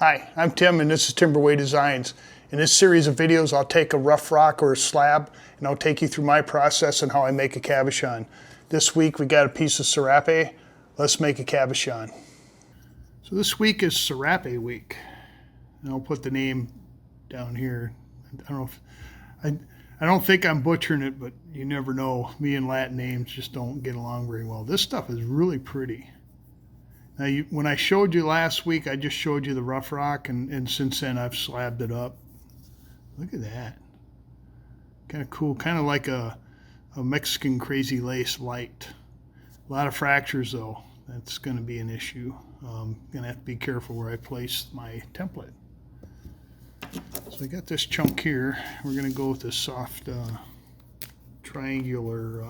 Hi, I'm Tim and this is Timberway Designs. In this series of videos I'll take a rough rock or a slab and I'll take you through my process and how I make a cabochon. This week we got a piece of Sarape. Let's make a cabochon. So this week is Sarape week. And I'll put the name down here. I don't think I'm butchering it, but you never know. Me and Latin names just don't get along very well. This stuff is really pretty. Now, when I showed you last week, I just showed you the rough rock, and since then I've slabbed it up. Look at that. Kind of cool, kind of like a Mexican crazy lace light. A lot of fractures though. That's going to be an issue. I'm going to have to be careful where I place my template. So I got this chunk here. We're going to go with this soft triangular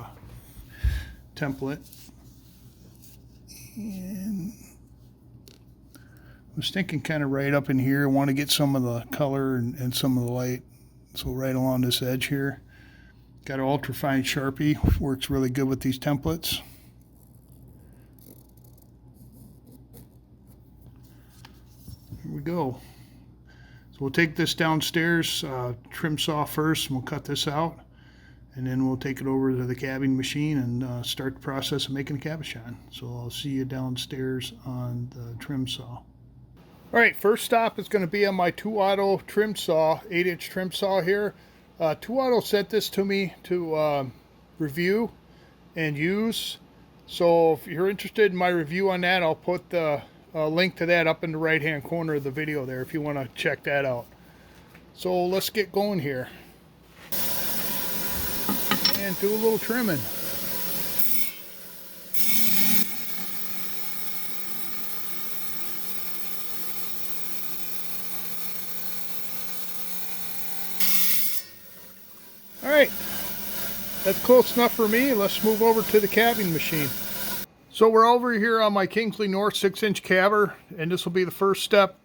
template. And I was thinking kind of right up in here. I want to get some of the color and some of the light. So right along this edge here. Got an ultra-fine Sharpie. Works really good with these templates. Here we go. So we'll take this downstairs, trim saw first, and we'll cut this out. And then we'll take it over to the cabbing machine and start the process of making a cabochon. So I'll see you downstairs on the trim saw. All right, first stop is going to be on my 2-auto trim saw, 8-inch trim saw here. 2-auto sent this to me to review and use. So if you're interested in my review on that, I'll put the link to that up in the right-hand corner of the video there if you want to check that out. So let's get going here. And do a little trimming. All right, that's close enough for me. Let's move over to the cabbing machine. So we're over here on my Kingsley North 6-inch cabber, and this will be the first step.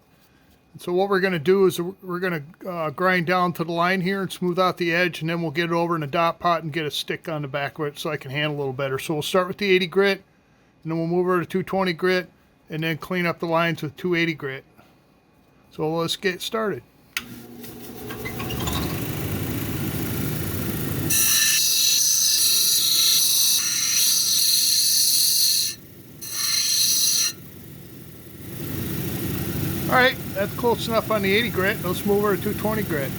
So what we're going to do is we're going to grind down to the line here and smooth out the edge, and then we'll get it over in a dot pot and get a stick on the back of it so I can handle a little better. So we'll start with the 80 grit, and then we'll move over to 220 grit, and then clean up the lines with 280 grit. So let's get started. All right, that's close enough on the 80 grit. Let's move over to 220 grit.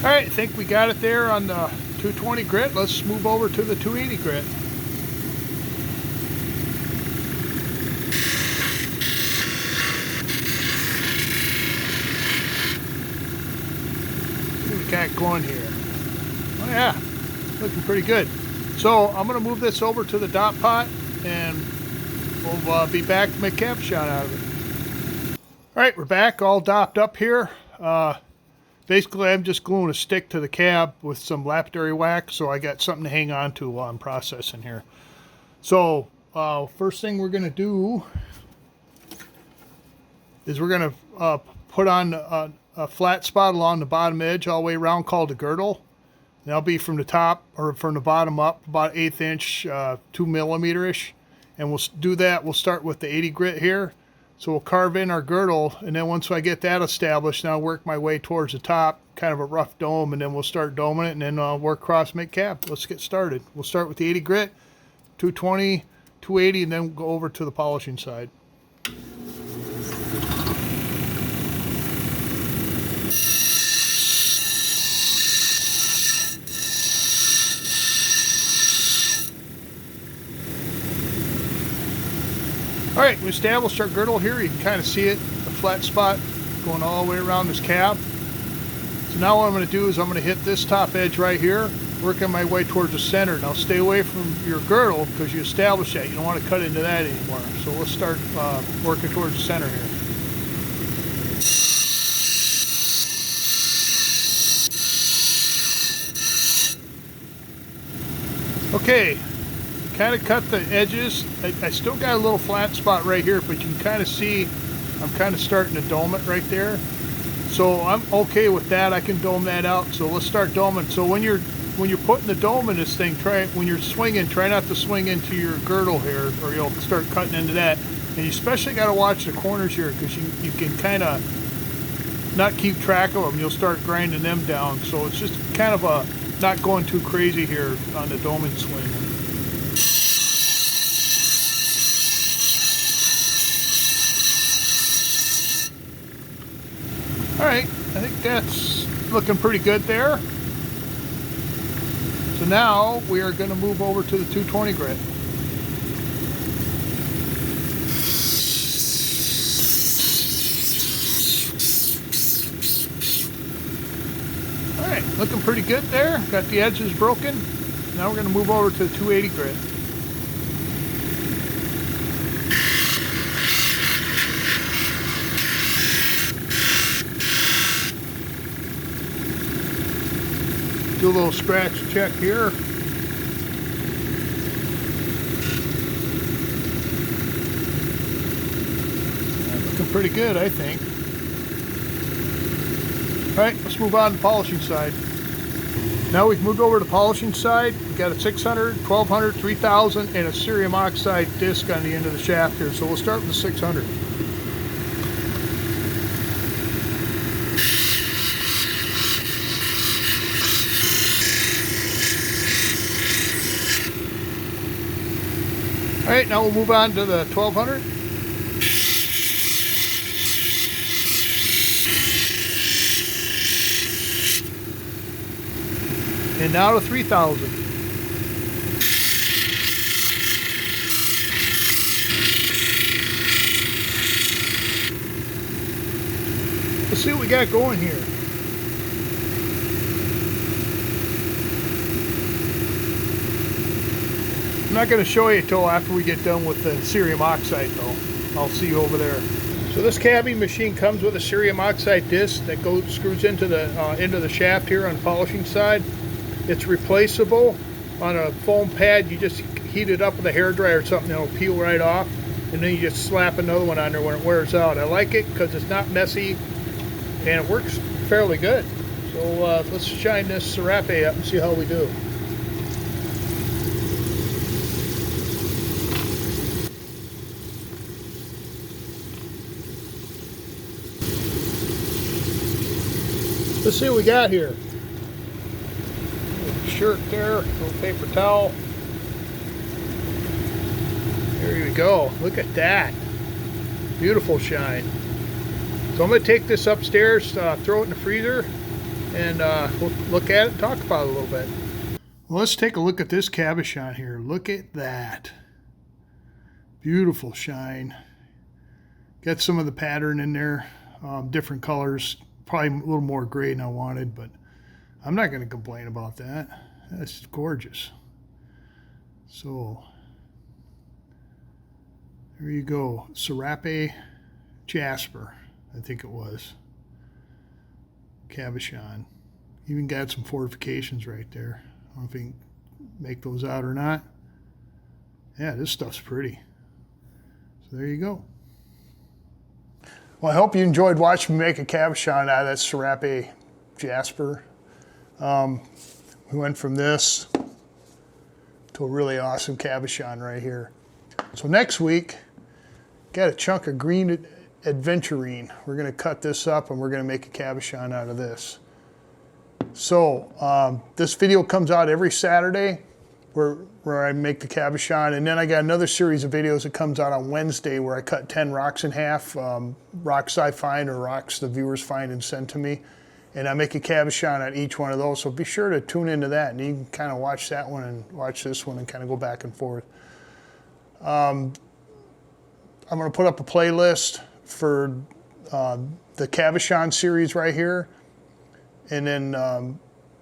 All right, I think we got it there on the 220 grit. Let's move over to the 280 grit. Got going here. Oh yeah, looking pretty good. So I'm going to move this over to the dot pot and we'll be back to make cabochon out of it. All right, we're back all dopped up here. Basically I'm just gluing a stick to the cab with some lapidary wax so I got something to hang on to while I'm processing here. So first thing we're going to do is we're going to put on a flat spot along the bottom edge all the way around called the girdle. And that'll be from the top or from the bottom up about 1/8 inch, 2 millimeter-ish. And we'll do that. We'll start with the 80 grit here. So we'll carve in our girdle, and then once I get that established, now I'll work my way towards the top, kind of a rough dome, and then we'll start doming it, and then work across, make cab. Let's get started. We'll start with the 80 grit, 220, 280, and then go over to the polishing side. All right, we established our girdle here. You can kind of see it, the flat spot going all the way around this cab. So now what I'm going to do is I'm going to hit this top edge right here, working my way towards the center. Now stay away from your girdle because you established that. You don't want to cut into that anymore. So let's start working towards the center here. Okay, kind of cut the edges. I still got a little flat spot right here, but you can kind of see I'm kind of starting to dome it right there. So I'm okay with that. I can dome that out. So let's start doming. So when you're putting the dome in this thing, when you're swinging, try not to swing into your girdle here, or you'll start cutting into that. And you especially got to watch the corners here, because you can kind of not keep track of them. You'll start grinding them down. So it's just kind of not going too crazy here on the doming swing. All right, I think that's looking pretty good there. So now we are going to move over to the 220 grit. All right, looking pretty good there. Got the edges broken. Now we're going to move over to the 280 grit. Do a little scratch check here. Looking pretty good, I think. All right, let's move on to the polishing side. Now we've moved over to the polishing side. We've got a 600, 1200, 3000, and a cerium oxide disc on the end of the shaft here. So we'll start with the 600. All right, now we'll move on to the 1200. And now to 3000. Let's see what we got going here. I'm not going to show you till after we get done with the cerium oxide though. I'll see you over there. So this cabbing machine comes with a cerium oxide disc that screws into the end of the shaft here on the polishing side. It's replaceable on a foam pad. You just heat it up with a hairdryer or something, it'll peel right off, and then you just slap another one on there when it wears out. I like it because it's not messy and it works fairly good. So let's shine this Sarape up and see how we do. Let's see what we got here. Shirt there, little paper towel. There you go. Look at that. Beautiful shine. So I'm going to take this upstairs, throw it in the freezer, and we'll look at it and talk about it a little bit. Well, let's take a look at this cabochon here. Look at that. Beautiful shine. Got some of the pattern in there, different colors. Probably a little more gray than I wanted, but I'm not going to complain about that. That's gorgeous. So there you go. Sarape Jasper, I think it was. Cabochon. Even got some fortifications right there. I don't know if you can make those out or not. Yeah, this stuff's pretty. So there you go. Well, I hope you enjoyed watching me make a cabochon out of that Sarape Jasper. We went from this to a really awesome cabochon right here. So next week, got a chunk of green adventurine. We're going to cut this up and we're going to make a cabochon out of this. So this video comes out every Saturday where I make the cabochon, and then I got another series of videos that comes out on Wednesday where I cut 10 rocks in half, rocks I find or rocks the viewers find and send to me. And I make a cabochon on each one of those, so be sure to tune into that, and you can kind of watch that one and watch this one and kind of go back and forth. I'm going to put up a playlist for the cabochon series right here, and then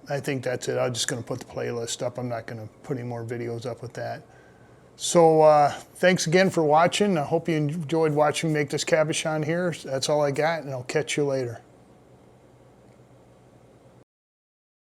I think that's it. I'm just going to put the playlist up. I'm not going to put any more videos up with that. So thanks again for watching. I hope you enjoyed watching me make this cabochon here. That's all I got, and I'll catch you later.